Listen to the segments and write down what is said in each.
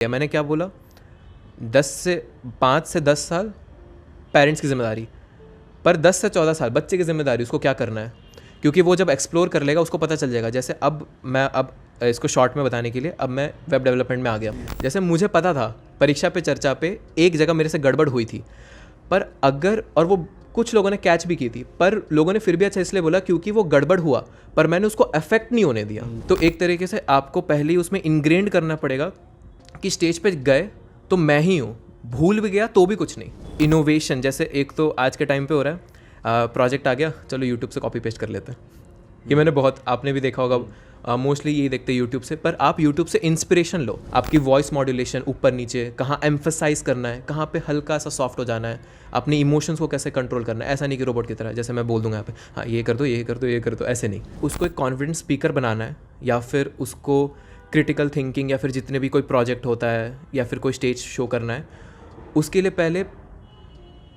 मैंने क्या बोला, 5 से 10 साल पेरेंट्स की जिम्मेदारी, पर 10 से 14 साल बच्चे की जिम्मेदारी, उसको क्या करना है, क्योंकि वो जब एक्सप्लोर कर लेगा उसको पता चल जाएगा। जैसे अब इसको शॉर्ट में बताने के लिए अब मैं वेब डेवलपमेंट में आ गया। जैसे मुझे पता था परीक्षा पे चर्चा पे एक जगह मेरे से गड़बड़ हुई थी, पर और वो कुछ लोगों ने कैच भी की थी, पर लोगों ने फिर भी अच्छा इसलिए बोला क्योंकि वो गड़बड़ हुआ, पर मैंने उसको अफेक्ट नहीं होने दिया। तो एक तरीके से आपको पहले ही उसमें इनग्रेंड करना पड़ेगा कि स्टेज पे गए तो मैं ही हूँ, भूल भी गया तो भी कुछ नहीं। इनोवेशन जैसे एक तो आज के टाइम पे हो रहा है, प्रोजेक्ट आ गया, चलो यूट्यूब से कॉपी पेस्ट कर लेते हैं। ये मैंने बहुत, आपने भी देखा होगा, मोस्टली यही देखते हैं यूट्यूब से, पर आप यूट्यूब से इंस्पिरेशन लो। आपकी वॉइस मॉड्यूलेशन ऊपर नीचे, कहाँ एम्फसाइज करना है, कहाँ पे हल्का सा सॉफ्ट हो जाना है, अपने इमोशंस को कैसे कंट्रोल करना है। ऐसा नहीं कि रोबोट की तरह जैसे मैं बोल दूंगा यहाँ पे हाँ ये कर दो ये कर दो ये कर दो, ऐसे नहीं। उसको एक कॉन्फिडेंट स्पीकर बनाना है, या फिर उसको क्रिटिकल थिंकिंग, या फिर जितने भी कोई प्रोजेक्ट होता है या फिर कोई स्टेज शो करना है, उसके लिए पहले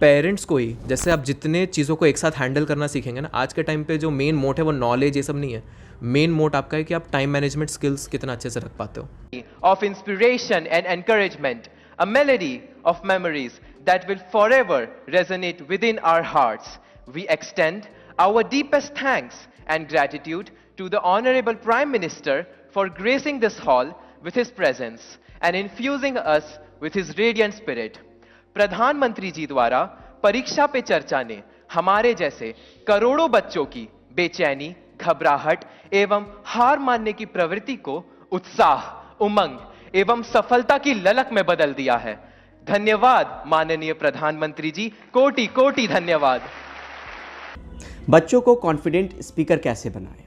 पेरेंट्स को ही, जैसे आप जितने चीज़ों को एक साथ हैंडल करना सीखेंगे ना, आज के टाइम पे जो मेन मोट है वो नॉलेज ये सब नहीं है, मेन मोट आपका है कि आप टाइम मैनेजमेंट स्किल्स कितना अच्छे से रख पाते हो। Of inspiration and encouragement, a melody of memories that will forever resonate within our hearts. We extend our deepest thanks and gratitude to the Honorable Prime Minister for gracing this hall with his presence and infusing us with his radiant spirit. प्रधानमंत्री जी द्वारा परीक्षा पे चर्चा ने हमारे जैसे करोड़ों बच्चों की बेचैनी, घबराहट एवं हार मानने की प्रवृत्ति को उत्साह, उमंग एवं सफलता की ललक में बदल दिया है। धन्यवाद माननीय प्रधानमंत्री जी, कोटि कोटि धन्यवाद। बच्चों को कॉन्फिडेंट स्पीकर कैसे बनाएं,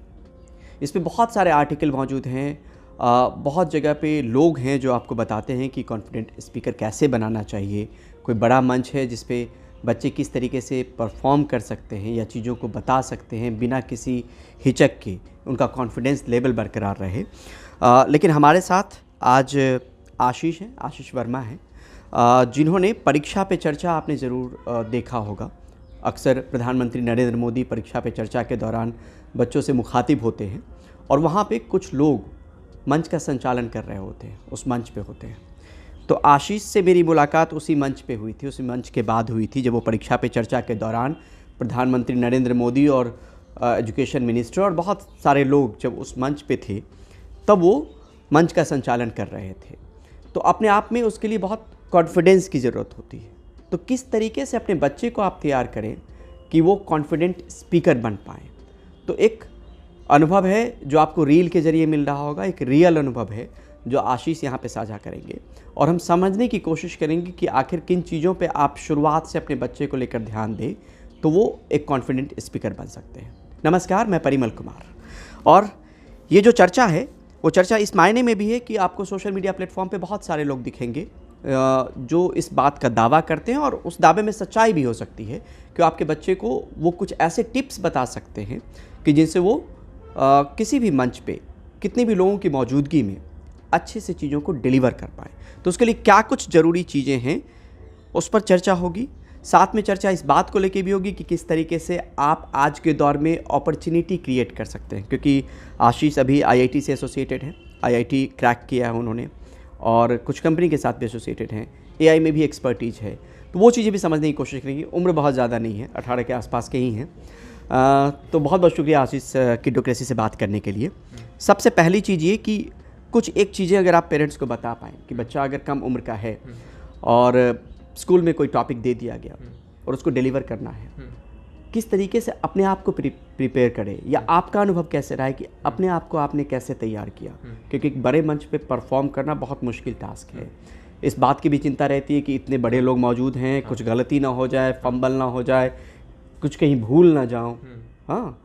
इस पे बहुत सारे आर्टिकल मौजूद हैं। बहुत जगह पे लोग हैं जो आपको बताते हैं कि कॉन्फिडेंट स्पीकर कैसे बनाना चाहिए। कोई बड़ा मंच है जिस पे बच्चे किस तरीके से परफॉर्म कर सकते हैं या चीज़ों को बता सकते हैं बिना किसी हिचक के, उनका कॉन्फिडेंस लेवल बरकरार रहे। लेकिन हमारे साथ आज आशीष हैं, आशीष वर्मा हैं, जिन्होंने परीक्षा पे चर्चा आपने ज़रूर देखा होगा। अक्सर प्रधानमंत्री नरेंद्र मोदी परीक्षा पे चर्चा के दौरान बच्चों से मुखातिब होते हैं और वहाँ पे कुछ लोग मंच का संचालन कर रहे होते हैं, उस मंच पे होते हैं। तो आशीष से मेरी मुलाकात उसी मंच पे हुई थी, उसी मंच के बाद हुई थी जब वो परीक्षा पे चर्चा के दौरान प्रधानमंत्री नरेंद्र मोदी और एजुकेशन मिनिस्टर और बहुत सारे लोग जब उस मंच पे थे तब वो मंच का संचालन कर रहे थे। तो अपने आप में उसके लिए बहुत कॉन्फिडेंस की ज़रूरत होती है। तो किस तरीके से अपने बच्चे को आप तैयार करें कि वो कॉन्फिडेंट स्पीकर बन पाएँ। तो एक अनुभव है जो आपको रील के ज़रिए मिल रहा होगा, एक रियल अनुभव है जो आशीष यहाँ पे साझा करेंगे और हम समझने की कोशिश करेंगे कि आखिर किन चीज़ों पे आप शुरुआत से अपने बच्चे को लेकर ध्यान दें तो वो एक कॉन्फिडेंट स्पीकर बन सकते हैं। नमस्कार, मैं परिमल कुमार, और ये जो चर्चा है वो चर्चा इस मायने में भी है कि आपको सोशल मीडिया प्लेटफॉर्म पे बहुत सारे लोग दिखेंगे जो इस बात का दावा करते हैं, और उस दावे में सच्चाई भी हो सकती है कि आपके बच्चे को वो कुछ ऐसे टिप्स बता सकते हैं कि जिनसे वो किसी भी मंच पे कितने भी लोगों की मौजूदगी में अच्छे से चीज़ों को डिलीवर कर पाए। तो उसके लिए क्या कुछ ज़रूरी चीज़ें हैं उस पर चर्चा होगी। साथ में चर्चा इस बात को लेके भी होगी कि किस तरीके से आप आज के दौर में अपॉर्चुनिटी क्रिएट कर सकते हैं, क्योंकि आशीष अभी आईआईटी से एसोसिएटेड है, आईआईटी क्रैक किया है उन्होंने, और कुछ कंपनी के साथ भी एसोसिएटेड हैं, एआई में भी एक्सपर्टीज है। तो वो चीज़ें भी समझने की कोशिश करेंगे। उम्र बहुत ज़्यादा नहीं है, 18 के आसपास के ही हैं। तो बहुत बहुत शुक्रिया आशीष किडोक्रेसी से बात करने के लिए। सबसे पहली चीज़ ये कि कुछ एक चीज़ें अगर आप पेरेंट्स को बता पाएँ कि बच्चा अगर कम उम्र का है और स्कूल में कोई टॉपिक दे दिया गया और उसको डिलीवर करना है, किस तरीके से अपने आप को प्रिपेयर करे, या आपका अनुभव कैसे रहा है कि अपने आप को आपने कैसे तैयार किया, क्योंकि एक बड़े मंच पे परफॉर्म करना बहुत मुश्किल टास्क है। इस बात की भी चिंता रहती है कि इतने बड़े लोग मौजूद हैं, कुछ गलती ना हो जाए, फंबल ना हो जाए, कुछ कहीं भूल ना जाऊँ। हाँ,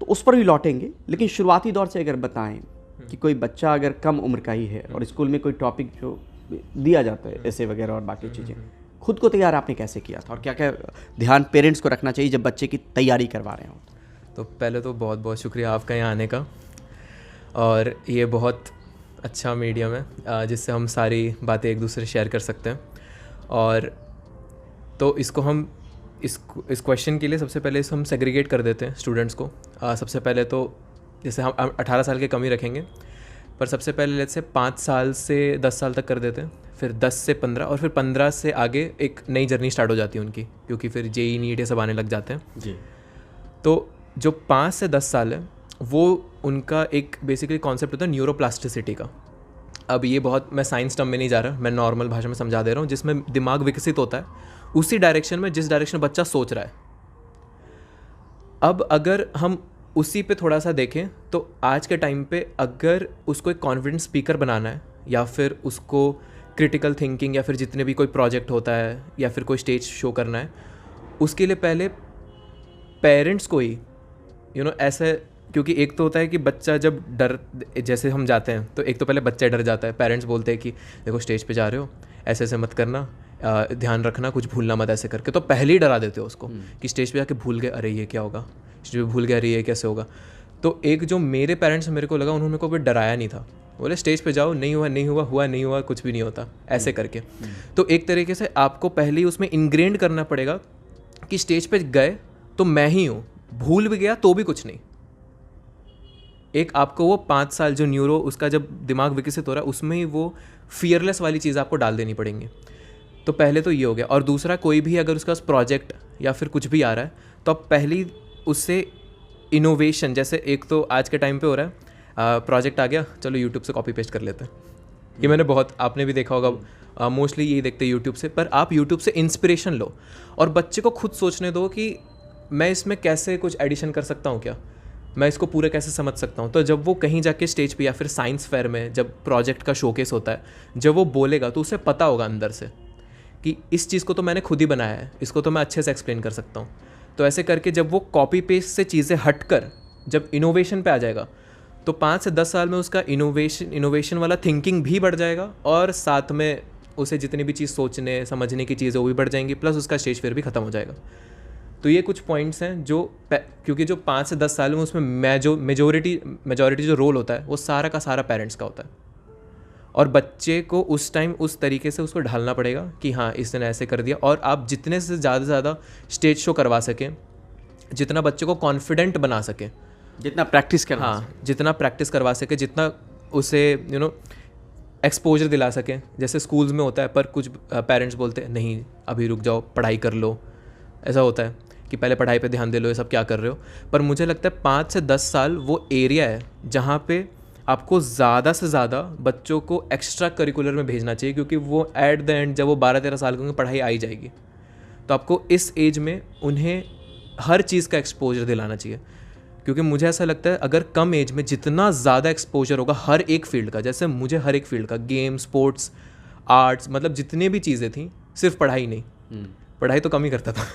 तो उस पर भी लौटेंगे, लेकिन शुरुआती दौर से अगर बताएं कि कोई बच्चा अगर कम उम्र का ही है और स्कूल में कोई टॉपिक जो दिया जाता है, ऐसे वगैरह और बाकी चीज़ें, खुद को तैयार आपने कैसे किया था और क्या क्या ध्यान पेरेंट्स को रखना चाहिए जब बच्चे की तैयारी करवा रहे हो? तो पहले तो बहुत बहुत शुक्रिया आपका यहाँ आने का, और ये बहुत अच्छा मीडियम है जिससे हम सारी बातें एक दूसरे शेयर कर सकते हैं। और तो इसको हम इस क्वेश्चन के लिए सबसे पहले हम सेग्रीगेट कर देते हैं स्टूडेंट्स को। सबसे पहले तो जैसे हम 18 साल के कम ही रखेंगे, पर सबसे पहले लेट्स से 5 साल से 10 साल तक कर देते हैं, फिर 10 से 15 और फिर 15 से आगे एक नई जर्नी स्टार्ट हो जाती है उनकी, क्योंकि फिर जेई नीट ये सब आने लग जाते हैं जी। तो जो 5 से 10 साल है वो उनका एक बेसिकली कॉन्सेप्ट होता है न्यूरोप्लास्टिसिटी का। अब ये बहुत, मैं साइंस टर्म में नहीं जा रहा, मैं नॉर्मल भाषा में समझा दे रहा हूँ, जिसमें दिमाग विकसित होता है उसी डायरेक्शन में जिस डायरेक्शन में बच्चा सोच रहा है। अब अगर हम उसी पे थोड़ा सा देखें तो आज के टाइम पे अगर उसको एक कॉन्फिडेंट स्पीकर बनाना है या फिर उसको क्रिटिकल थिंकिंग या फिर जितने भी कोई प्रोजेक्ट होता है या फिर कोई स्टेज शो करना है, उसके लिए पहले पेरेंट्स को ही ऐसे, क्योंकि एक तो होता है कि बच्चा जब डर, जैसे हम जाते हैं तो एक तो पहले बच्चा डर जाता है, पेरेंट्स बोलते हैं कि देखो स्टेज पे जा रहे हो, ऐसे ऐसे मत करना, ध्यान रखना, कुछ भूलना मत, ऐसे करके तो पहले ही डरा देते हो उसको कि स्टेज पे जाके भूल गए, अरे ये क्या होगा, स्टेज पे भूल गए, अरे ये कैसे होगा। तो एक जो मेरे पेरेंट्स मेरे को लगा, उन्होंने को कोई डराया नहीं था, बोले स्टेज पे जाओ, नहीं हुआ नहीं हुआ, हुआ नहीं हुआ, कुछ भी नहीं होता, ऐसे करके। तो एक तरीके से आपको पहले ही उसमें इनग्रेंड करना पड़ेगा कि स्टेज पे गए तो मैं ही हूँ, भूल भी गया तो भी कुछ नहीं। एक आपको वो 5 साल जो न्यूरो उसका जब दिमाग विकसित हो रहा है उसमें ही वो फियरलेस वाली चीज़ आपको डाल देनी पड़ेंगी। तो पहले तो ये हो गया। और दूसरा, कोई भी अगर उसका प्रोजेक्ट या फिर कुछ भी आ रहा है तो आप पहली उससे इनोवेशन, जैसे एक तो आज के टाइम पे हो रहा है, प्रोजेक्ट आ गया, चलो यूट्यूब से कॉपी पेस्ट कर लेते हैं। ये मैंने बहुत, आपने भी देखा होगा, मोस्टली यही देखते हैं यूट्यूब से। पर आप यूट्यूब से इंस्पिरेशन लो और बच्चे को खुद सोचने दो कि मैं इसमें कैसे कुछ एडिशन कर सकता हूँ, क्या मैं इसको पूरे कैसे समझ सकता हूँ। तो जब वो कहीं जाके स्टेज पे या फिर साइंस फेयर में जब प्रोजेक्ट का शोकेस होता है, जब वो बोलेगा तो उसे पता होगा अंदर से कि इस चीज़ को तो मैंने खुद ही बनाया है, इसको तो मैं अच्छे से एक्सप्लेन कर सकता हूँ। तो ऐसे करके जब वो कॉपी पेस्ट से चीज़ें हटकर जब इनोवेशन पे आ जाएगा तो 5 से 10 साल में उसका इनोवेशन वाला थिंकिंग भी बढ़ जाएगा और साथ में उसे जितनी भी चीज़ सोचने समझने की चीज़ें वो भी बढ़ जाएंगी, प्लस उसका स्टेज फेयर भी ख़त्म हो जाएगा। तो ये कुछ पॉइंट्स हैं जो, क्योंकि जो 5 से 10 साल में उसमें मेजॉरिटी जो रोल होता है वो सारा का सारा पेरेंट्स का होता है और बच्चे को उस टाइम उस तरीके से उसको ढालना पड़ेगा कि हाँ इसने ऐसे कर दिया। और आप जितने से ज़्यादा स्टेज शो करवा सकें, जितना बच्चे को कॉन्फिडेंट बना सकें, जितना प्रैक्टिस करना, हाँ जितना प्रैक्टिस करवा सके, जितना उसे एक्सपोजर दिला सकें। जैसे स्कूल्स में होता है, पर कुछ पेरेंट्स बोलते हैं नहीं अभी रुक जाओ, पढ़ाई कर लो, ऐसा होता है कि पहले पढ़ाई पे ध्यान दे लो, ये सब क्या कर रहे हो। पर मुझे लगता है 5 से 10 साल वो एरिया है जहाँ पे आपको ज़्यादा से ज़्यादा बच्चों को एक्स्ट्रा करिकुलर में भेजना चाहिए, क्योंकि वो एट द एंड जब वो 12-13 साल के होंगे पढ़ाई आ ही जाएगी। तो आपको इस एज में उन्हें हर चीज़ का एक्सपोजर दिलाना चाहिए, क्योंकि मुझे ऐसा लगता है अगर कम एज में जितना ज़्यादा एक्सपोजर होगा हर एक फील्ड का, जैसे मुझे हर एक फील्ड का, गेम, स्पोर्ट्स, आर्ट्स, मतलब जितनी भी चीज़ें थी, सिर्फ पढ़ाई नहीं, पढ़ाई तो कम ही करता था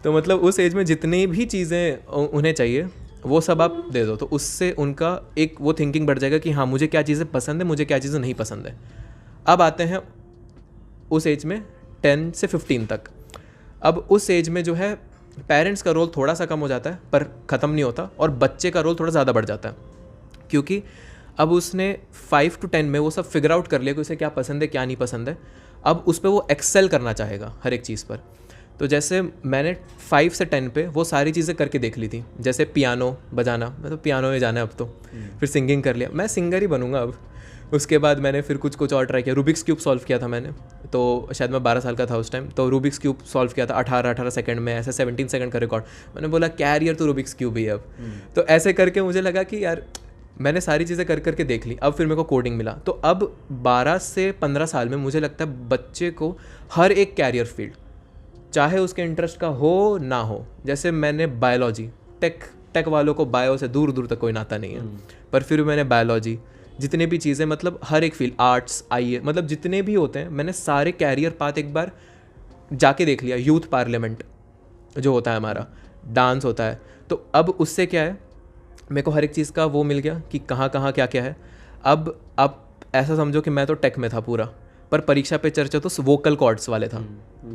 तो मतलब उस एज में जितनी भी चीज़ें उन्हें चाहिए वो सब आप दे दो, तो उससे उनका एक वो थिंकिंग बढ़ जाएगा कि हाँ मुझे क्या चीज़ें पसंद है, मुझे क्या चीज़ें नहीं पसंद है। अब आते हैं उस एज में 10 से 15 तक। अब उस एज में जो है पेरेंट्स का रोल थोड़ा सा कम हो जाता है पर ख़त्म नहीं होता, और बच्चे का रोल थोड़ा ज़्यादा बढ़ जाता है, क्योंकि अब उसने 5 to 10 में वो सब फिगर आउट कर लिया कि उसे क्या पसंद है क्या नहीं पसंद है। अब उस पर वो एक्सेल करना चाहेगा हर एक चीज़ पर। तो जैसे मैंने 5 से 10 पे वो सारी चीज़ें करके देख ली थी, जैसे पियानो बजाना, मैं तो पियानो में जाना है अब तो, फिर सिंगिंग कर लिया, मैं सिंगर ही बनूंगा अब। उसके बाद मैंने फिर कुछ और ट्राई किया, रूबिक्स क्यूब सॉल्व किया था मैंने, तो शायद मैं 12 साल का था उस टाइम, तो रूबिक्स क्यूब सॉल्व किया था 18 सेकंड में, ऐसे 17 सेकंड का रिकॉर्ड। मैंने बोला कैरियर तो रूबिक्स क्यूब ही है अब। तो ऐसे करके मुझे लगा कि यार मैंने सारी चीज़ें करके देख ली, अब फिर मेरे को कोडिंग मिला। तो अब 12 से 15 साल में मुझे लगता है बच्चे को हर एक कैरियर फील्ड, चाहे उसके इंटरेस्ट का हो ना हो, जैसे मैंने बायोलॉजी, टेक वालों को बायो से दूर दूर तक कोई नाता नहीं है, पर फिर मैंने बायोलॉजी, जितने भी चीज़ें, मतलब हर एक फील्ड, आर्ट्स, आईए, मतलब जितने भी होते हैं मैंने सारे कैरियर पाथ एक बार जाके देख लिया। यूथ पार्लियामेंट जो होता है हमारा, डांस होता है, तो अब उससे क्या है, मेरे को हर एक चीज़ का वो मिल गया कि कहाँ कहाँ क्या क्या है। अब आप ऐसा समझो कि मैं तो टेक में था पूरा, पर परीक्षा पे चर्चा तो वोकल कॉर्ड्स वाले था,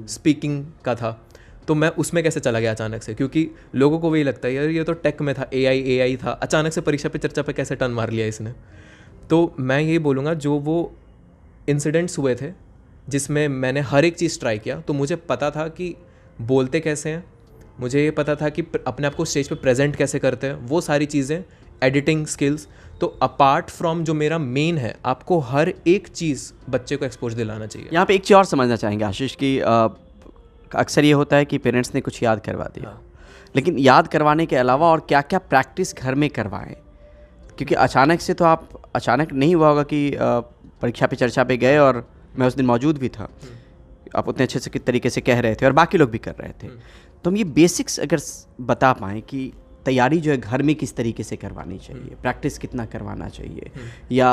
स्पीकिंग का था, तो मैं उसमें कैसे चला गया अचानक से, क्योंकि लोगों को वही लगता है यार ये तो टेक में था, एआई था, अचानक से परीक्षा पे चर्चा पे कैसे टर्न मार लिया इसने। तो मैं यही बोलूँगा, जो वो इंसिडेंट्स हुए थे जिसमें मैंने हर एक चीज़ ट्राई किया, तो मुझे पता था कि बोलते कैसे हैं, मुझे ये पता था कि अपने आप को स्टेज पे प्रेजेंट कैसे करते हैं, वो सारी चीज़ें एडिटिंग स्किल्स। तो अपार्ट फ्रॉम जो मेरा मेन है, आपको हर एक चीज़ बच्चे को एक्सपोज दिलाना चाहिए। यहाँ पे एक चीज़ और समझना चाहेंगे आशीष कि अक्सर ये होता है कि पेरेंट्स ने कुछ याद करवा दिया, लेकिन याद करवाने के अलावा और क्या क्या प्रैक्टिस घर में करवाएं, क्योंकि अचानक से तो आप अचानक नहीं हुआ होगा कि परीक्षा पे चर्चा पे गए और मैं उस दिन मौजूद भी था, आप उतने अच्छे से तरीके से कह रहे थे और बाकी लोग भी कर रहे थे। तो हम ये बेसिक्स अगर बता पाएँ कि तैयारी जो है घर में किस तरीके से करवानी चाहिए, प्रैक्टिस कितना करवाना चाहिए, या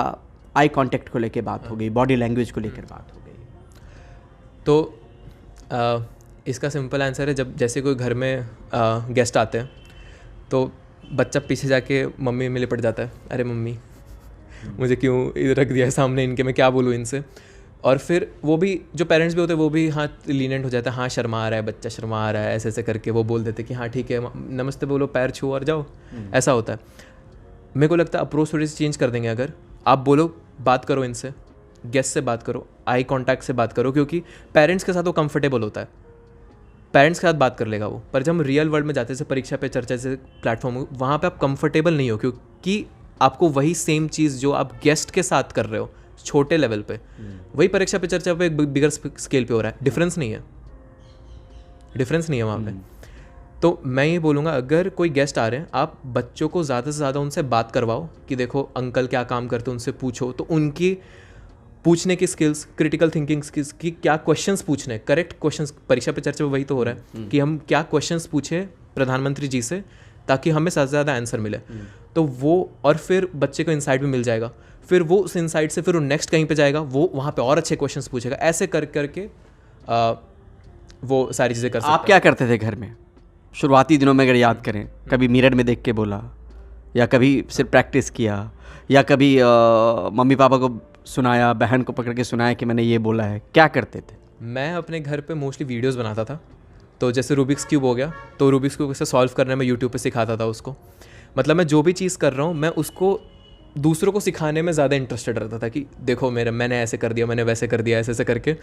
आई कांटेक्ट को लेके बात हो गई, बॉडी लैंग्वेज को लेकर बात हो गई। तो इसका सिंपल आंसर है, जब जैसे कोई घर में गेस्ट आते हैं तो बच्चा पीछे जाके मम्मी में लिपट जाता है, अरे मम्मी मुझे क्यों इधर रख दिया है सामने इनके, मैं क्या बोलूँ इनसे। और फिर वो भी जो पेरेंट्स भी होते हैं वो भी हाँ लीनेंट हो जाता है, हाँ शर्मा आ रहा है बच्चा, शर्मा आ रहा है, ऐसे ऐसे करके वो बोल देते कि हाँ ठीक है नमस्ते बोलो, पैर छू और जाओ, ऐसा होता है। मेरे को लगता है अप्रोच थोड़ी सी चेंज कर देंगे। अगर आप बोलो बात करो इनसे, गेस्ट से बात करो, आई कॉन्टैक्ट से बात करो, क्योंकि पेरेंट्स के साथ वो कंफर्टेबल होता है, पेरेंट्स के साथ बात कर लेगा वो। पर जब हम रियल वर्ल्ड में जाते हैं, जैसे परीक्षा पे चर्चा जैसे प्लेटफॉर्म, वहाँ पे आप कंफर्टेबल नहीं हो, क्योंकि आपको वही सेम चीज़ जो आप गेस्ट के साथ कर रहे हो छोटे लेवल पे, वही परीक्षा पे चर्चा पे एक बिगर स्केल पे हो रहा है। डिफरेंस नहीं है, डिफरेंस नहीं है वहाँ पे। तो मैं ये बोलूँगा, अगर कोई गेस्ट आ रहे हैं, आप बच्चों को ज़्यादा से ज़्यादा उनसे बात करवाओ कि देखो अंकल क्या काम करते हैं, उनसे पूछो। तो उनकी पूछने की स्किल्स, क्रिटिकल थिंकिंग स्किल्स की क्या क्वेश्चंस पूछने, करेक्ट क्वेश्चंस, परीक्षा पे चर्चा में वही तो हो रहा है कि हम क्या क्वेश्चंस पूछे प्रधानमंत्री जी से ताकि हमें ज़्यादा से ज़्यादा आंसर मिले। तो वो, और फिर बच्चे को इंसाइट भी मिल जाएगा, फिर वो उस इंसाइट से फिर वो नेक्स्ट कहीं पे जाएगा, वो वहाँ पे और अच्छे क्वेश्चंस पूछेगा। ऐसे कर करके वो सारी चीज़ें कर सकता है। आप क्या करते थे घर में शुरुआती दिनों में, अगर याद करें? कभी मिरर में देख के बोला, या कभी सिर्फ प्रैक्टिस किया, या कभी मम्मी पापा को सुनाया, बहन को पकड़ के सुनाया कि मैंने ये बोला है? क्या करते थे? मैं अपने घर पे मोस्टली वीडियोस बनाता था। तो जैसे रूबिक्स क्यूब हो गया, तो रूबिक्स क्यूब कैसे सॉल्व करने में यूट्यूब पे सिखाता था उसको। मतलब मैं जो भी चीज़ कर रहा हूँ, मैं उसको दूसरों को सिखाने में ज़्यादा इंटरेस्टेड रहता था कि देखो मैंने ऐसे कर दिया, मैंने वैसे कर दिया, ऐसे ऐसे करके।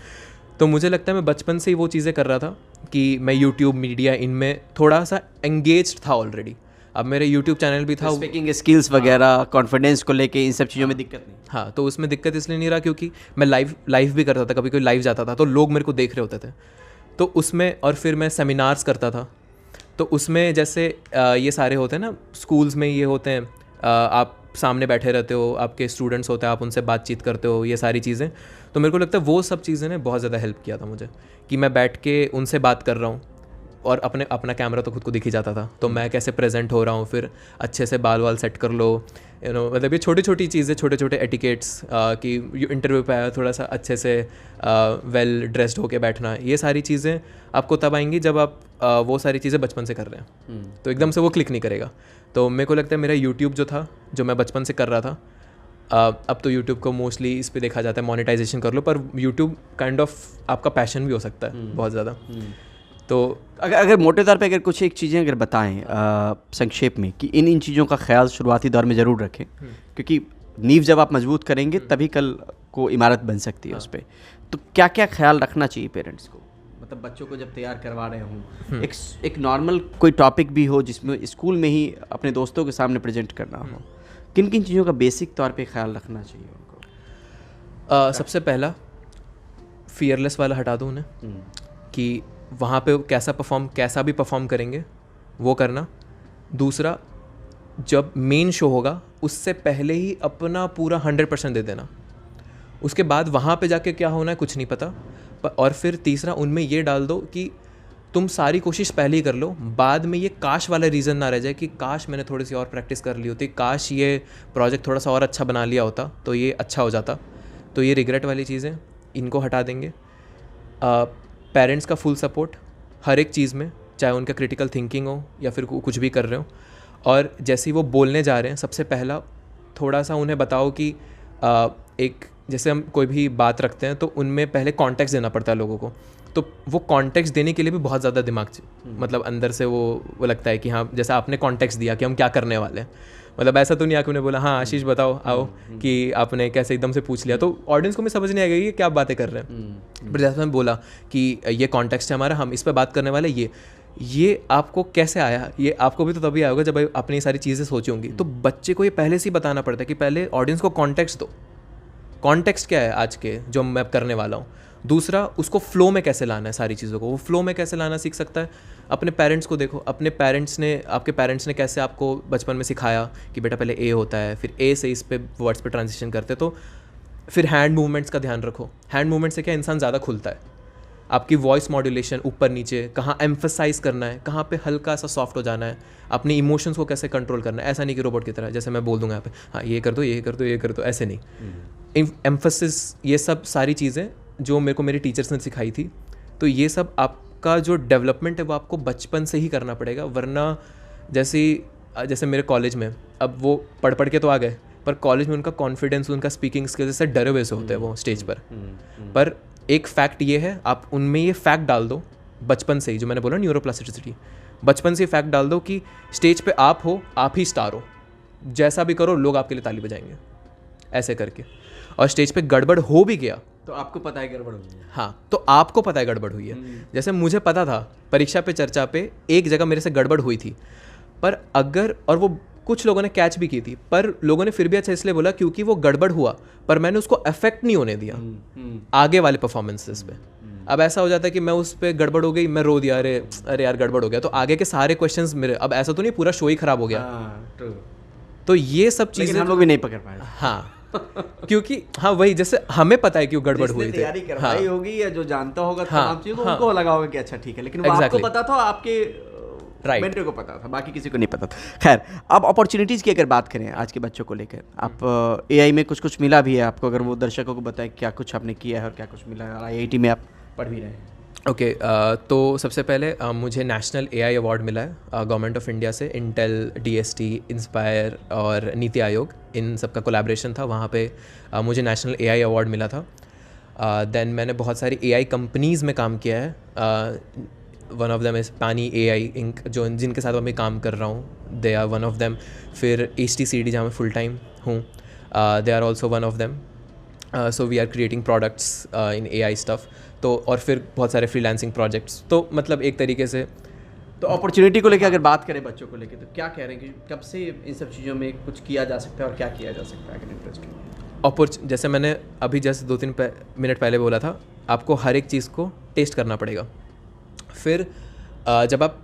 तो मुझे लगता है मैं बचपन से ही वो चीज़ें कर रहा था कि मैं यूट्यूब, मीडिया, इनमें थोड़ा सा एंगेज्ड था ऑलरेडी। अब मेरे यूट्यूब चैनल भी था। स्पीकिंग स्किल्स वगैरह, कॉन्फिडेंस को लेके, इन सब चीज़ों में दिक्कत नहीं? हाँ, तो उसमें दिक्कत इसलिए नहीं रहा क्योंकि मैं लाइव भी करता था। कभी कोई लाइव जाता था तो लोग मेरे को देख रहे होते थे, तो उसमें, और फिर मैं सेमिनार्स करता था। तो उसमें जैसे ये सारे होते हैं ना, स्कूल्स में ये होते हैं, आप सामने बैठे रहते हो, आपके स्टूडेंट्स होते हैं, आप उनसे बातचीत करते हो, ये सारी चीज़ें। तो मेरे को लगता है वो सब चीज़ें ने बहुत ज़्यादा हेल्प किया था मुझे, कि मैं बैठ के उनसे बात कर रहा हूँ और अपना कैमरा तो खुद को दिख ही जाता था, तो मैं कैसे प्रेजेंट हो रहा हूँ, फिर अच्छे से बाल वाल सेट कर लो, मतलब ये छोटी छोटी चीज़ें, छोटे छोटे एटिकेट्स, कि इंटरव्यू पे आया थोड़ा सा अच्छे से वेल ड्रेस्ड होके बैठना, ये सारी चीज़ें आपको तब आएंगी जब आप वो सारी चीज़ें बचपन से कर रहे हैं। तो एकदम से वो क्लिक नहीं करेगा। तो मेरे को लगता है मेरा यूट्यूब जो था, जो मैं बचपन से कर रहा था, अब तो यूट्यूब को मोस्टली इस पे देखा जाता है मोनेटाइजेशन कर लो, पर यूट्यूब काइंड ऑफ आपका पैशन भी हो सकता है बहुत ज़्यादा। तो अगर मोटे तौर पे अगर कुछ एक चीज़ें अगर बताएं संक्षेप में कि इन चीज़ों का ख्याल शुरुआती दौर में ज़रूर रखें, क्योंकि नींव जब आप मजबूत करेंगे तभी कल को इमारत बन सकती है उस पर। तो क्या क्या ख्याल रखना चाहिए पेरेंट्स को, मतलब बच्चों को जब तैयार करवा रहे हों, एक नॉर्मल कोई टॉपिक भी हो जिसमें स्कूल में ही अपने दोस्तों के सामने प्रेजेंट करना हो, किन किन चीज़ों का बेसिक तौर पे ख्याल रखना चाहिए उनको? सबसे पहला फियरलेस वाला हटा दो उन्हें, कि वहाँ पे कैसा भी परफॉर्म करेंगे वो करना। दूसरा, जब मेन शो होगा उससे पहले ही अपना पूरा 100% दे देना, उसके बाद वहाँ पे जाके क्या होना है कुछ नहीं पता। और फिर तीसरा, उनमें ये डाल दो कि तुम सारी कोशिश पहले ही कर लो, बाद में ये काश वाला रीज़न ना रह जाए कि काश मैंने थोड़ी सी और प्रैक्टिस कर ली होती, काश ये प्रोजेक्ट थोड़ा सा और अच्छा बना लिया होता तो ये अच्छा हो जाता। तो ये रिग्रेट वाली चीज़ें इनको हटा देंगे। पेरेंट्स का फुल सपोर्ट हर एक चीज़ में, चाहे उनका क्रिटिकल थिंकिंग हो या फिर कुछ भी कर रहे हो। और जैसे ही वो बोलने जा रहे हैं, सबसे पहला थोड़ा सा उन्हें बताओ कि एक जैसे हम कोई भी बात रखते हैं तो उनमें पहले कॉन्टेक्स्ट देना पड़ता है लोगों को। तो वो कॉन्टेक्स्ट देने के लिए भी बहुत ज़्यादा दिमाग मतलब अंदर से वो लगता है कि हाँ, जैसा आपने कॉन्टेक्स्ट दिया कि हम क्या करने वाले हैं, मतलब ऐसा तो नहीं आके उन्हें बोला हाँ आशीष बताओ आओ, कि आपने कैसे एकदम से पूछ लिया तो ऑडियंस को भी समझ नहीं आएगा कि क्या बातें कर रहे हैं। पर जैसे मैंने बोला कि ये कॉन्टेक्स्ट है हमारा, हम इस पर बात करने वाले, ये आपको कैसे आया, ये आपको भी तो तभी आया होगा जब आप अपनी सारी चीज़ें सोची होंगी। तो बच्चे को ये पहले से ही बताना पड़ता है कि पहले ऑडियंस को कॉन्टेक्स्ट दो, कॉन्टेक्स्ट क्या है आज के जो मैं करने वाला हूँ। दूसरा, उसको फ्लो में कैसे लाना है सारी चीज़ों को, वो फ्लो में कैसे लाना सीख सकता है। अपने पेरेंट्स को देखो, अपने पेरेंट्स ने, आपके पेरेंट्स ने कैसे आपको बचपन में सिखाया कि बेटा पहले ए होता है, फिर ए से इस पे वर्ड्स पे ट्रांजिशन करते। तो फिर हैंड मूवमेंट्स का ध्यान रखो। हैंड मूवमेंट से क्या इंसान ज़्यादा खुलता है। आपकी वॉइस मॉड्यूलेशन, ऊपर नीचे, कहाँ एम्फसाइज करना है, कहाँ पे हल्का सा सॉफ्ट हो जाना है, अपने इमोशंस को कैसे कंट्रोल करना है। ऐसा नहीं कि रोबोट की तरह जैसे मैं बोल दूंगा यहाँ पे हाँ ये कर दो, ये कर दो, ये कर दो, ऐसे नहीं। एम्फसिस, ये सब सारी चीज़ें जो मेरे को मेरे टीचर्स ने सिखाई थी। तो ये सब आपका जो डेवलपमेंट है वो आपको बचपन से ही करना पड़ेगा, वरना जैसे मेरे कॉलेज में, अब वो पढ़ के तो आ गए, पर कॉलेज में उनका कॉन्फिडेंस, उनका स्पीकिंग स्किल्स से डरे हुए से होते हैं वो स्टेज पर एक फैक्ट ये है, आप उनमें ये फैक्ट डाल दो बचपन से ही, जो मैंने बोला न्यूरोप्लास्टिसिटी, बचपन से फैक्ट डाल दो कि स्टेज पे आप हो, आप ही स्टार हो, जैसा भी करो लोग आपके लिए ताली बजाएंगे, ऐसे करके। और स्टेज पे गड़बड़ हो भी गया तो आपको पता है गड़बड़ हुई है। हाँ, तो आपको पता है गड़बड़ हुई है। जैसे मुझे पता था परीक्षा पे चर्चा पे एक जगह मेरे से गड़बड़ हुई थी, पर अगर, और वो कुछ लोगों ने कैच भी की थी, पर लोगों ने फिर भी अच्छा इसलिए बोला क्योंकि वो गड़बड़ हुआ, पर मैंने उसको अफेक्ट नहीं होने दिया आगे वाले परफॉर्मेंसेस पे। अब ऐसा हो जाता है कि मैं उस पर गड़बड़ हो गई, मैं रो दिया, अरे यार गड़बड़ हो गया, तो आगे के सारे क्वेश्चंस मेरे, अब ऐसा तो नहीं पूरा शो ही खराब हो गया। तो ये सब चीजें हम लोग भी नहीं पकड़ पाए। हाँ क्योंकि हाँ वही, जैसे हमें पता है क्यों गड़बड़ हुई थी, तैयारी करवाई होगी या जो जानता होगा तमाम चीज़ों, हाँ, उनको लगा होगा कि अच्छा ठीक है, लेकिन वो आपको पता था, आपके मेंटर को पता था, बाकी किसी को नहीं पता था। खैर, अब अपॉर्चुनिटीज़ की अगर बात करें आज के बच्चों को लेकर, आप एआई में कुछ मिला भी है आपको, अगर वो दर्शकों को बताएं क्या कुछ आपने किया है और क्या कुछ मिला है, और आईआईटी में आप पढ़ भी रहे हैं। ओके, तो सबसे पहले मुझे नेशनल एआई अवार्ड मिला है गवर्नमेंट ऑफ इंडिया से। इंटेल, डीएसटी, इंस्पायर और नीति आयोग, इन सब का कोलैबोरेशन था, वहाँ पे मुझे नेशनल एआई अवार्ड मिला था। देन मैंने बहुत सारी एआई कंपनीज़ में काम किया है। One of them is Pani AI Inc, जो जिनके साथ मैं काम कर रहा हूँ, they are one of them. फिर HTCD जहाँ मैं फुल टाइम हूँ, they are also one of them. So we are creating products in AI stuff. तो और फिर बहुत सारे फ्रीलांसिंग प्रोजेक्ट्स, तो मतलब एक तरीके से। तो अपॉर्चुनिटी को लेकर अगर बात करें बच्चों को लेकर, तो क्या कह रहे हैं कि कब से इन सब चीज़ों में कुछ किया जा सकता है और क्या किया जा सकता है अगर इंटरेस्ट? जैसे मैंने अभी जैसे 2-3 मिनट पहले बोला था, आपको हर एक चीज़ को टेस्ट करना पड़ेगा। फिर जब आप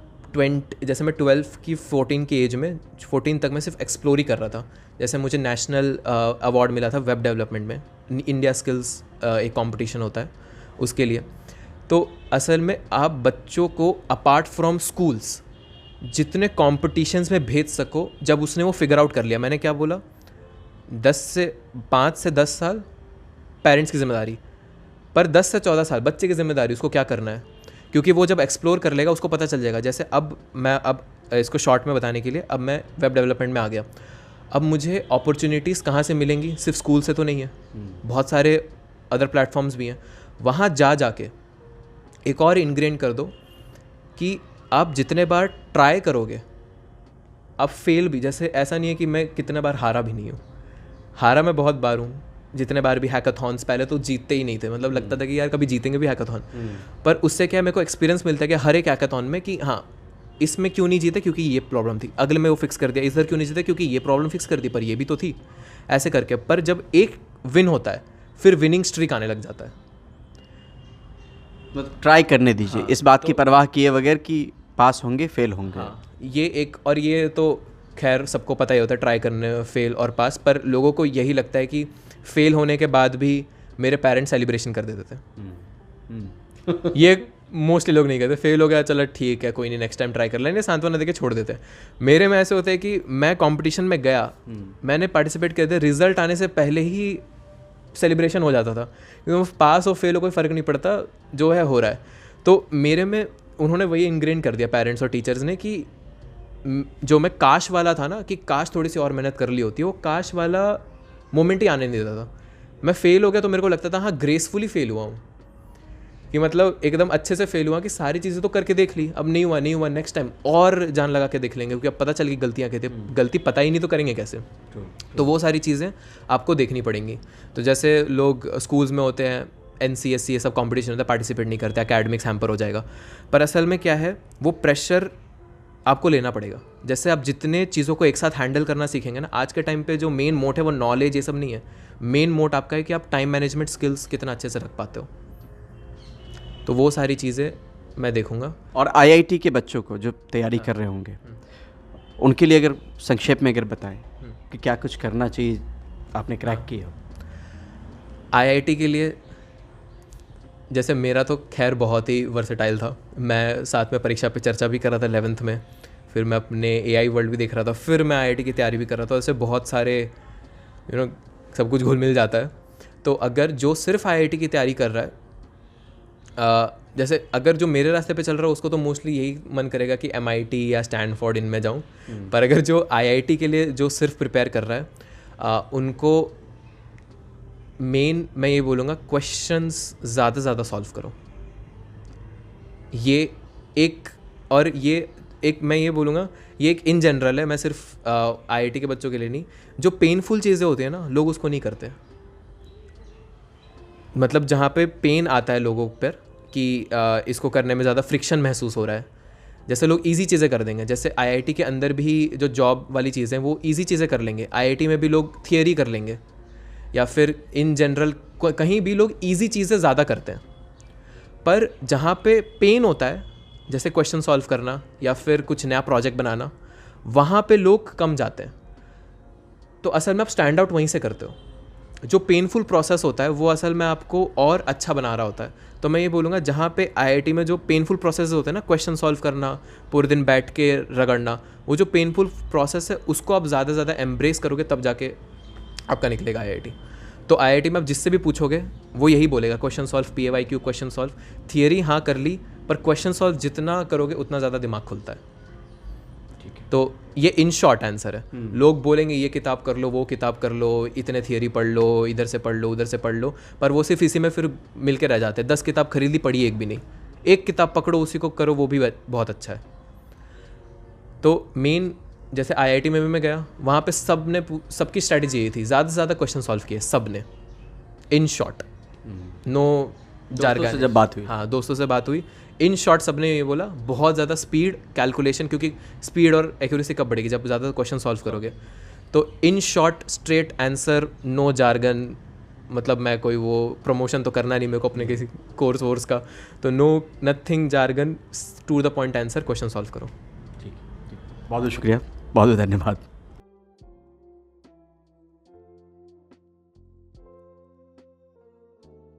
जैसे मैं 12 की 14 की एज में, 14 तक मैं सिर्फ एक्सप्लोर ही कर रहा था। जैसे मुझे नेशनल अवार्ड मिला था वेब डेवलपमेंट में, इंडिया स्किल्स एक कंपटीशन होता है उसके लिए। तो असल में आप बच्चों को अपार्ट फ्रॉम स्कूल्स जितने कॉम्पिटिशन्स में भेज सको, जब उसने वो फिगर आउट कर लिया, मैंने क्या बोला, 5 से 10 साल पेरेंट्स की जिम्मेदारी, पर 10 से 14 साल बच्चे की जिम्मेदारी, उसको क्या करना है, क्योंकि वो जब एक्सप्लोर कर लेगा उसको पता चल जाएगा। जैसे अब इसको शॉर्ट में बताने के लिए, अब मैं वेब डेवलपमेंट में आ गया, अब मुझे अपॉर्चुनिटीज़ कहाँ से मिलेंगी, सिर्फ स्कूल से तो नहीं है, बहुत सारे अदर प्लेटफॉर्म्स भी हैं। वहाँ जाके एक और इनग्रेन कर दो कि आप जितने बार ट्राई करोगे आप फेल भी, जैसे ऐसा नहीं है कि मैं कितने बार हारा भी नहीं हूँ, हारा मैं बहुत बार हूँ। जितने बार भी हैकाथॉन्स, पहले तो जीतते ही नहीं थे, मतलब लगता था कि यार कभी जीतेंगे भी हैकाथॉन, पर उससे क्या है, मेरे को एक्सपीरियंस मिलता है कि हर एक हैकाथॉन में कि हाँ इसमें क्यों नहीं जीते, क्योंकि ये प्रॉब्लम थी, अगले में वो फिक्स कर दिया, इधर क्यों नहीं जीते, क्योंकि ये प्रॉब्लम फिक्स कर दी, पर ये भी तो थी, ऐसे करके। पर जब एक विन होता है फिर विनिंग स्ट्रीक आने लग जाता है। मतलब ट्राई करने दीजिए, हाँ, इस बात की परवाह किए बगैर कि पास होंगे फेल होंगे। हाँ, ये एक, और ये तो खैर सबको पता ही होता है ट्राई करने में फेल और पास, पर लोगों को यही लगता है कि फेल होने के बाद भी मेरे पेरेंट्स सेलिब्रेशन कर देते थे। ये मोस्टली लोग नहीं करते, फेल हो गया चलो ठीक है कोई नहीं नेक्स्ट टाइम ट्राई कर लेंगे, सांत्वना देके छोड़ देते हैं। मेरे में ऐसे होता है कि मैं कंपटीशन में गया, मैंने पार्टिसिपेट किया था, रिजल्ट आने से पहले ही सेलिब्रेशन हो जाता था, क्योंकि पास हो फेल हो कोई फ़र्क नहीं पड़ता, जो है हो रहा है। तो मेरे में उन्होंने वही इनग्रेन कर दिया पेरेंट्स और टीचर्स ने कि जो मैं काश वाला था ना, कि काश थोड़ी सी और मेहनत कर ली होती, वो काश वाला मोमेंट ही आने नहीं देता था। मैं फेल हो गया तो मेरे को लगता था हाँ ग्रेसफुली फेल हुआ हूँ, कि मतलब एकदम अच्छे से फेल हुआ कि सारी चीज़ें तो करके देख ली, अब नहीं हुआ नेक्स्ट टाइम और जान लगा के देख लेंगे, क्योंकि अब पता चल गई गलतियाँ कहते, गलती पता ही नहीं तो करेंगे कैसे। तो वो सारी चीज़ें आपको देखनी पड़ेंगी। तो जैसे लोग स्कूल्स में होते हैं, NCSC ये सब कंपटीशन होता है, पार्टिसिपेट नहीं करते, एकेडमिक्स हैम्पर हो जाएगा। पर असल में क्या है, वो प्रेशर आपको लेना पड़ेगा। जैसे आप जितने चीज़ों को एक साथ हैंडल करना सीखेंगे ना, आज के टाइम पे जो मेन मोट है वो नॉलेज ये सब नहीं है, मेन मोट आपका है कि आप टाइम मैनेजमेंट स्किल्स कितना अच्छे से रख पाते हो। तो वो सारी चीज़ें मैं देखूंगा। और IIT के बच्चों को जो तैयारी कर रहे होंगे, उनके लिए अगर संक्षेप में अगर बताएं कि क्या कुछ करना चाहिए, आपने क्रैक किया। IIT के लिए जैसे मेरा तो खैर बहुत ही वर्सेटाइल था, मैं साथ में परीक्षा पे चर्चा भी कर रहा था 11th में, फिर मैं अपने AI वर्ल्ड भी देख रहा था, फिर मैं IIT की तैयारी भी कर रहा था। ऐसे बहुत सारे सब कुछ घुल मिल जाता है। तो अगर जो सिर्फ IIT की तैयारी कर रहा है, जैसे अगर जो मेरे रास्ते पे चल रहा है उसको तो मोस्टली यही मन करेगा कि MIT या स्टैनफोर्ड इनमें जाऊं। पर अगर जो IIT के लिए जो सिर्फ प्रिपेयर कर रहा है, उनको मेन मैं ये बोलूँगा, क्वेश्चंस ज़्यादा से ज़्यादा सॉल्व करो। ये एक, और ये एक मैं ये बोलूँगा, ये एक इन जनरल है, मैं सिर्फ IIT के बच्चों के लिए नहीं। जो पेनफुल चीज़ें होती हैं ना, लोग उसको नहीं करते। मतलब जहाँ पे पेन आता है लोगों पर कि इसको करने में ज़्यादा फ्रिक्शन महसूस हो रहा है, जैसे लोग इजी चीज़ें कर देंगे। जैसे IIT के अंदर भी जो जॉब वाली चीज़ें हैं वो इजी चीज़ें कर लेंगे, IIT में भी लोग थियरी कर लेंगे, या फिर इन जनरल कहीं भी लोग इजी चीज़ें ज़्यादा करते हैं। पर जहाँ पे पेन होता है, जैसे क्वेश्चन सॉल्व करना या फिर कुछ नया प्रोजेक्ट बनाना, वहाँ पे लोग कम जाते हैं। तो असल में आप स्टैंड आउट वहीं से करते हो। जो पेनफुल प्रोसेस होता है वो असल में आपको और अच्छा बना रहा होता है। तो मैं ये बोलूँगा, जहाँ पे IIT में जो पेनफुल प्रोसेस होते हैं ना, क्वेश्चन सॉल्व करना, पूरे दिन बैठ के रगड़ना, वो जो पेनफुल प्रोसेस है उसको आप ज़्यादा से ज़्यादा एम्ब्रेस करोगे, तब जाके आपका निकलेगा IIT। तो IIT में आप जिससे भी पूछोगे वो यही बोलेगा, question solve, PAYQ question solve. Theory हाँ कर ली, पर क्वेश्चन सॉल्व जितना करोगे उतना ज़्यादा दिमाग खुलता है। तो ये इन शॉर्ट आंसर है। लोग बोलेंगे ये किताब कर लो, वो किताब कर लो, इतने थियरी पढ़ लो, इधर से पढ़ लो, उधर से पढ़ लो, पर वो सिर्फ इसी में फिर मिल के रह जाते हैं। 10 किताब खरीद ली, पढ़ी एक भी नहीं। एक किताब पकड़ो, उसी को करो, वो भी बहुत अच्छा है। तो मेन जैसे IIT में भी मैं गया, वहाँ पे सबकी स्ट्रैटेजी यही थी, ज़्यादा से ज़्यादा क्वेश्चन सॉल्व किए सब ने, इन शॉर्ट, नो जारगन। जब बात हुई, हाँ, दोस्तों से बात हुई, इन शॉर्ट सबने ये बोला, बहुत ज़्यादा स्पीड, कैलकुलेशन, क्योंकि स्पीड और एक्यूरेसी कब बढ़ेगी, जब ज़्यादा क्वेश्चन सॉल्व करोगे। तो in short, straight answer, no jargon. मतलब मैं कोई वो प्रमोशन तो करना नहीं मेरे को अपने किसी कोर्स वोर्स का, तो no nothing jargon, to the point answer, question solve करो। ठीक, बहुत बहुत शुक्रिया, बहुत बहुत धन्यवाद।